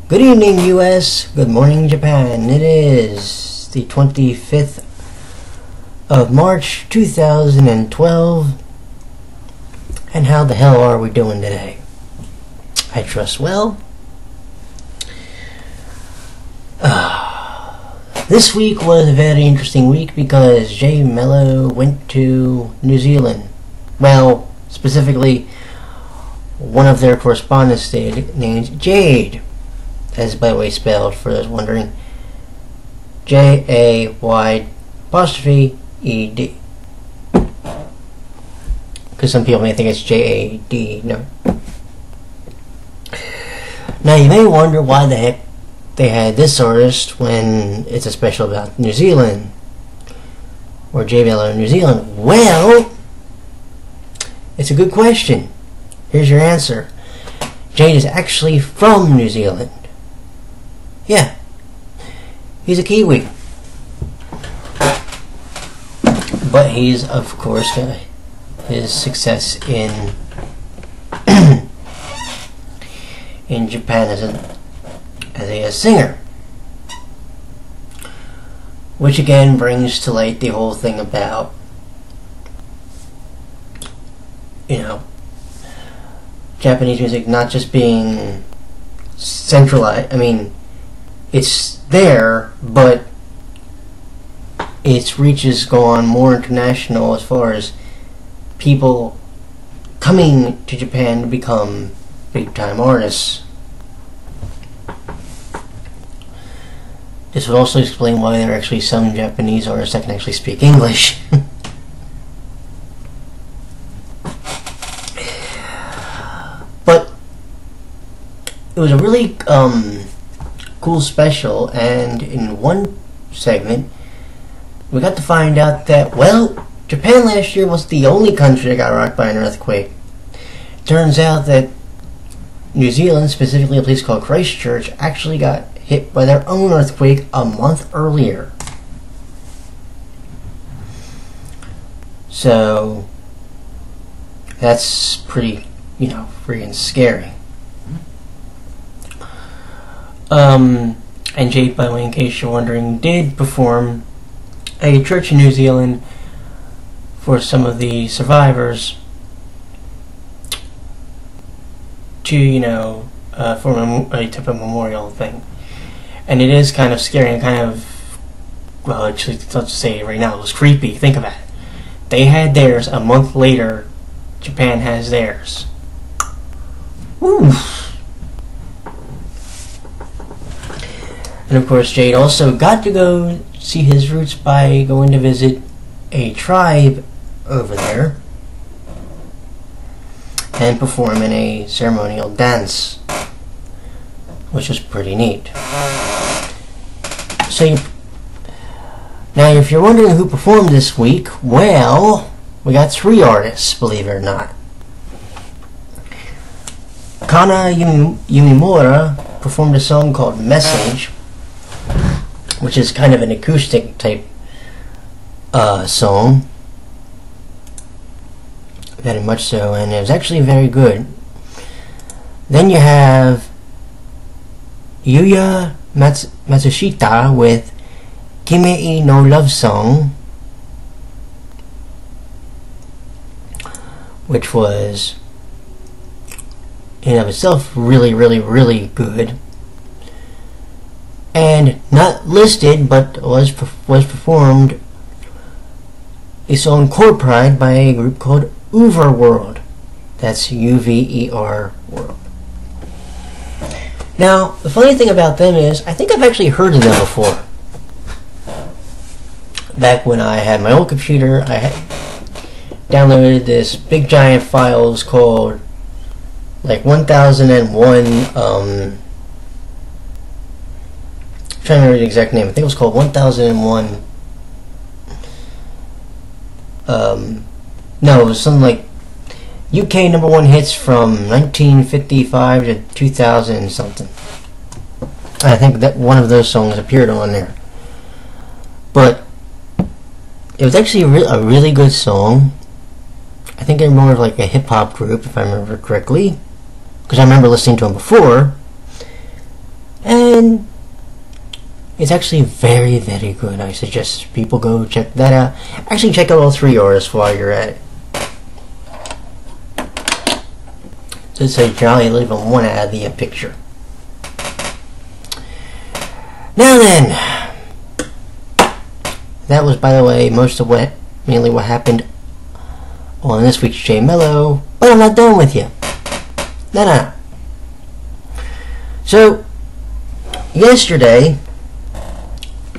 Good evening, US. Good morning, Japan. It is the 25th of March, 2012. And how the hell are we doing today? I trust well. This week was a very interesting week because J-MELO went to New Zealand. Well, specifically, one of their correspondents did, named Jade. As by the way spelled, for those wondering. J-A-Y''E-D. Because some people may think it's J-A-D. No. Now you may wonder why the heck they had this artist when it's a special about New Zealand. Or J-MELO in New Zealand. Well, it's a good question. Here's your answer. Jade is actually from New Zealand. Yeah, he's a Kiwi, but he's of course got his success in in Japan as a singer, which again brings to light the whole thing about, you know, Japanese music not just being centralized. I mean, it's there, but its reach has gone more international as far as people coming to Japan to become big-time artists. This would also explain why there are actually some Japanese artists that can actually speak English. But it was a really cool special, and in one segment we got to find out that, well, Japan last year was the only country that got rocked by an earthquake. Turns out that New Zealand, specifically a place called Christchurch, actually got hit by their own earthquake a month earlier. So that's pretty, you know, freaking scary. And Jade, by the way, in case you're wondering, did perform a church in New Zealand for some of the survivors to, you know, for a type of memorial thing. And it is kind of scary and kind of, well, actually, let's say right now, it was creepy. Think of that. They had theirs a month later. Japan has theirs. Woo! And of course, Jade also got to go see his roots by going to visit a tribe over there and perform in a ceremonial dance, which was pretty neat. So, now if you're wondering who performed this week, well, we got 3 artists, believe it or not. Kana Yumimura performed a song called Message, which is kind of an acoustic type song. Very much so, and it was actually very good. Then you have Yuya Matsushita with Kimi no Love Song, which was in and of itself really, really, really good. And not listed, but was performed a song Core Pride by a group called Uverworld. That's U-V-E-R World. Now, the funny thing about them is, I think I've actually heard of them before. Back when I had my old computer, I had downloaded this big giant files called, like, 1001, I'm trying to remember the exact name. I think it was called 1001. No, it was something like UK #1 hits from 1955 to 2000 something. I think that one of those songs appeared on there. But it was actually a really good song. I think they're more of like a hip-hop group, if I remember correctly, because I remember listening to them before. and it's actually very, very good. I suggest people go check that out. Actually, check out all 3 artists while you're at it. Just a jolly leaving one out of the picture. Now then, that was, by the way, mainly what happened on this week's J-MELO, but I'm not done with you. No. So, yesterday,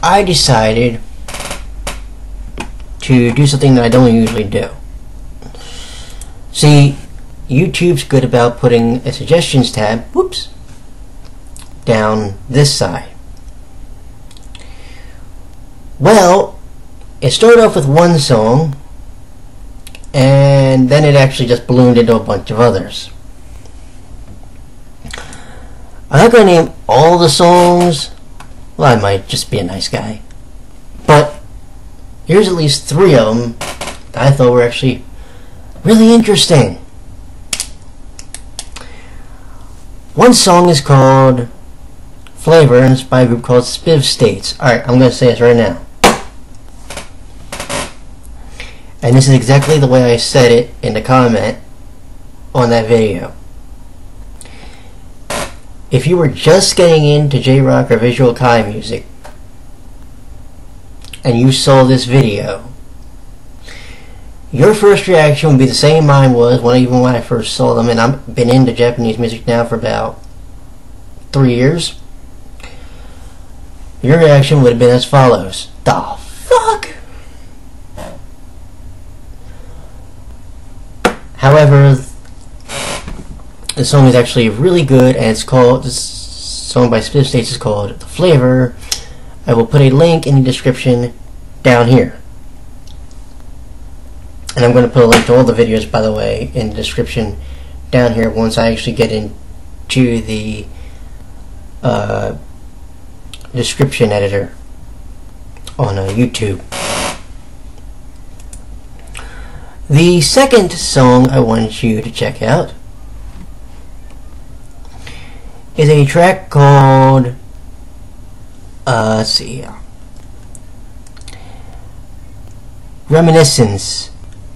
I decided to do something that I don't usually do. See, YouTube's good about putting a suggestions tab, down this side. Well, it started off with one song, and then it actually just ballooned into a bunch of others. I'm not going to name all the songs. Well, I might just be a nice guy. But here's at least 3 of them that I thought were actually really interesting. One song is called Flavor, and it's by a group called Spiv States. Alright, I'm going to say this right now. And this is exactly the way I said it in the comment on that video. If you were just getting into J-Rock or Visual Kai music and you saw this video, your first reaction would be the same mine was even when I first saw them, and I've been into Japanese music now for about 3 years. Your reaction would have been as follows. The fuck? However, the song is actually really good, and this song by Spiv States is called The Flavor. I will put a link in the description down here. And I'm going to put a link to all the videos, by the way, in the description down here once I actually get into the description editor on YouTube. The second song I wanted you to check out is a track called let's see, Reminiscence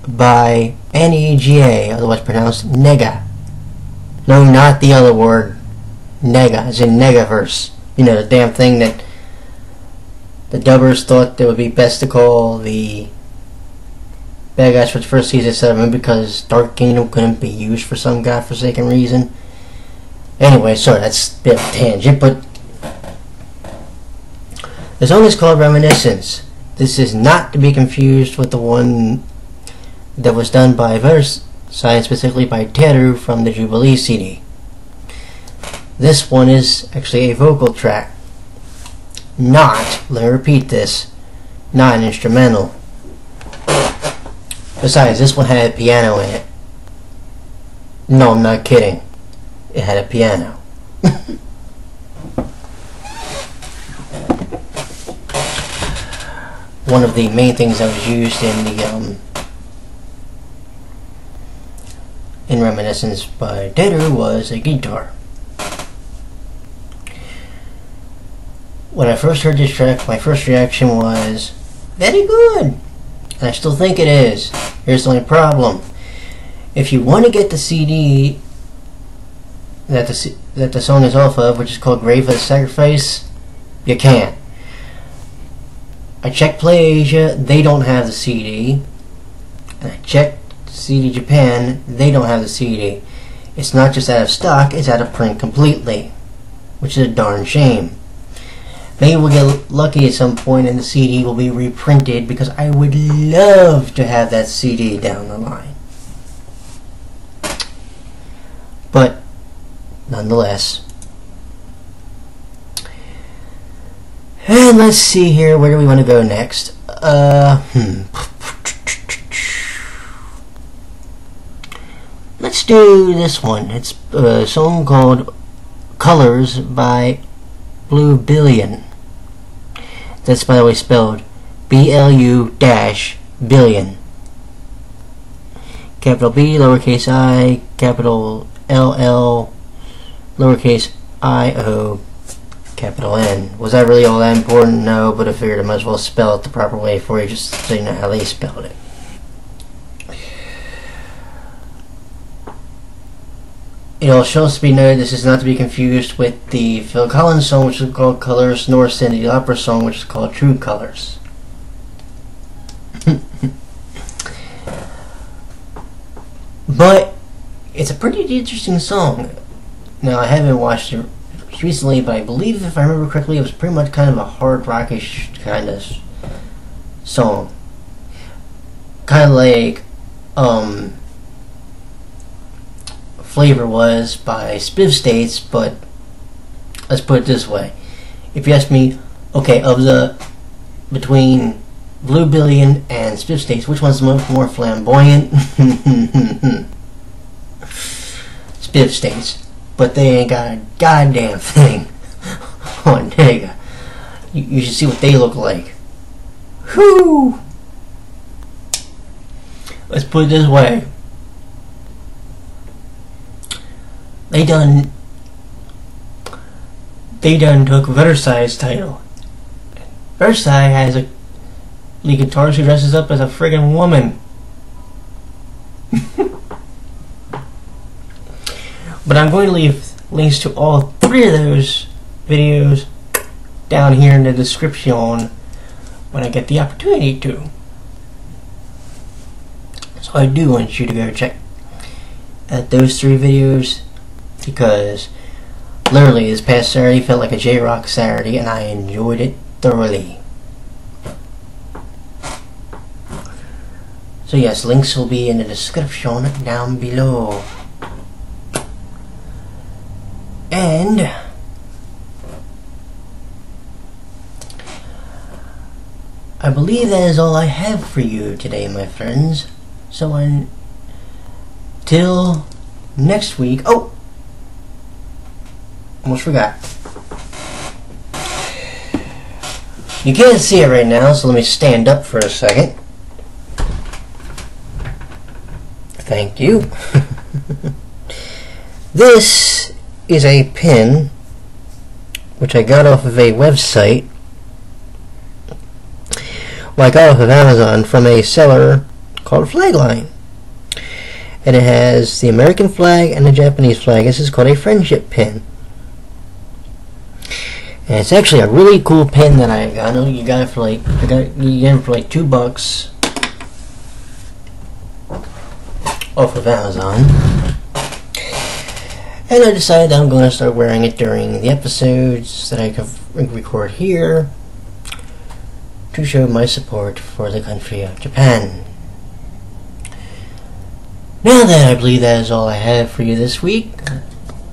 by Nega, otherwise pronounced Nega. No, not the other word, Nega, as in Negaverse. You know, the damn thing that the dubbers thought it would be best to call the bad guys for the first season 7 because Dark Kingdom couldn't be used for some godforsaken reason. Anyway, sorry, that's a bit of a tangent, but the song is called Reminiscence. This is not to be confused with the one that was done by Verse, signed specifically by Teru from the Jubilee CD. This one is actually a vocal track. Let me repeat this, not an instrumental. Besides, this one had a piano in it. No, I'm not kidding. It had a piano. One of the main things that was used in the in Reminiscence by Teru was a guitar. When I first heard this track, my first reaction was very good, and I still think it is. Here's the only problem: if you want to get the CD that the song is off of, which is called Grave of the Sacrifice, you can't. I checked PlayAsia, they don't have the CD. And I checked CD Japan, they don't have the CD. It's not just out of stock, it's out of print completely, which is a darn shame. Maybe we'll get lucky at some point and the CD will be reprinted, because I would love to have that CD down the line. But nonetheless. And let's see here, where do we want to go next? Let's do this one. It's a song called Colors by Blu-BiLLioN. That's, by the way, spelled BLU-billion. Capital B, lowercase I, capital LL, lowercase IO, capital N. Was that really all that important? No, but I figured I might as well spell it the proper way for you, just so you know how they spelled it. It also should be noted this is not to be confused with the Phil Collins song, which is called Colors, nor Cyndi Lauper song, which is called True Colors. But it's a pretty interesting song. Now, I haven't watched it recently, but I believe, if I remember correctly, it was pretty much kind of a hard rockish kind of song. Kind of like Flavor was by Spiv States, but let's put it this way. If you ask me, okay, between Blu-BiLLioN and Spiv States, which one's more flamboyant? Spiv States. But they ain't got a goddamn thing on Nega. You should see what they look like. Whew! Let's put it this way. They done took Versailles' title. Versailles has a lead guitarist who dresses up as a friggin' woman. But I'm going to leave links to all 3 of those videos down here in the description when I get the opportunity to. So I do want you to go check out those 3 videos, because literally this past Saturday felt like a J-Rock Saturday and I enjoyed it thoroughly. So yes, links will be in the description down below. And I believe that is all I have for you today, my friends. So until next week. Oh! Almost forgot. You can't see it right now, so let me stand up for a second. Thank you. This is a pin which I got off of a website. Well, I got off of Amazon from a seller called Flagline. And it has the American flag and the Japanese flag. This is called a friendship pin. And it's actually a really cool pin that I got. I know you got it for like you get it for like $2 off of Amazon. And I decided I'm going to start wearing it during the episodes that I can record here to show my support for the country of Japan. Now that I believe that is all I have for you this week,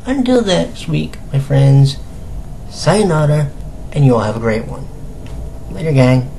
until next week, my friends, sayonara, and you all have a great one. Later, gang.